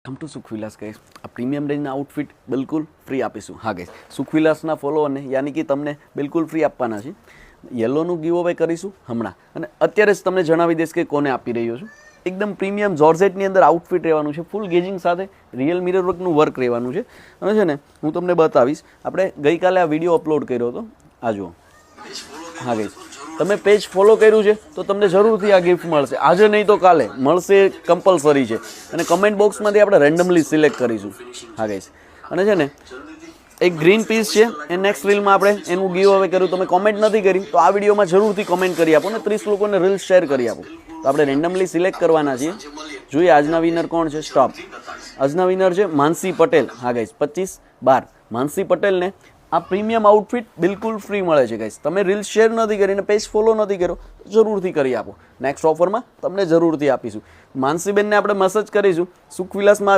Welcome to Sukhvilas guys. આ premium રેન્જના outfit બિલકુલ ફ્રી આપીશું. હા ગાઈસ, સુખવિલાસના ફોલોઅરને યાની કે તમને બિલકુલ ફ્રી આપવાના છે. યલોનું ગીવ અવે કરીશું હમણાં, અને અત્યારે જ તમને જણાવી દઈશ કે કોને આપી રહ્યો છું. એકદમ પ્રીમિયમ જોર્જેટની અંદર આઉટફિટ રહેવાનું છે, ફૂલ ગેજિંગ સાથે રિયલ મિરર વર્કનું વર્ક રહેવાનું છે. અને છે ને હું તમને બતાવીશ, આપણે ગઈકાલે આ વિડીયો અપલોડ કર્યો હતો, આ જુઓ. હા ગાઈસ, તમે પેજ ફોલો કર્યું છે તો તમને જરૂરથી આ ગિફ્ટ મળશે. આજે નહીં તો કાલે મળશે, કમ્પલસરી છે. અને કમેન્ટ બોક્સમાંથી આપણે રેન્ડમલી સિલેક્ટ કરીશું. હા ગાઈસ, અને છે ને એક ગ્રીન પીસ છે, એ નેક્સ્ટ રીલમાં આપણે એનું ગીવ અવે કર્યું. તમે કોમેન્ટ નથી કરી તો આ વિડીયોમાં જરૂરથી કોમેન્ટ કરી આપો ને 30 લોકોને રીલ શેર કરી આપો. તો આપણે રેન્ડમલી સિલેક્ટ કરવાના છીએ. જોઈએ આજના વિનર કોણ છે. સ્ટોપ. આજના વિનર છે માનસી પટેલ. હા ગાઈસ, 25/12 માનસી પટેલને આ પ્રીમિયમ આઉટફિટ બિલકુલ ફ્રી મળે છે ગાઈસ. તમે રીલ શેર નથી કરીને, પેજ ફોલો નથી કર્યો, જરૂરથી કરી આપો. નેક્સ્ટ ઓફરમાં તમને જરૂરથી આપીશું. માનસીબેનને આપણે મેસેજ કરીશું સુખવિલાસમાં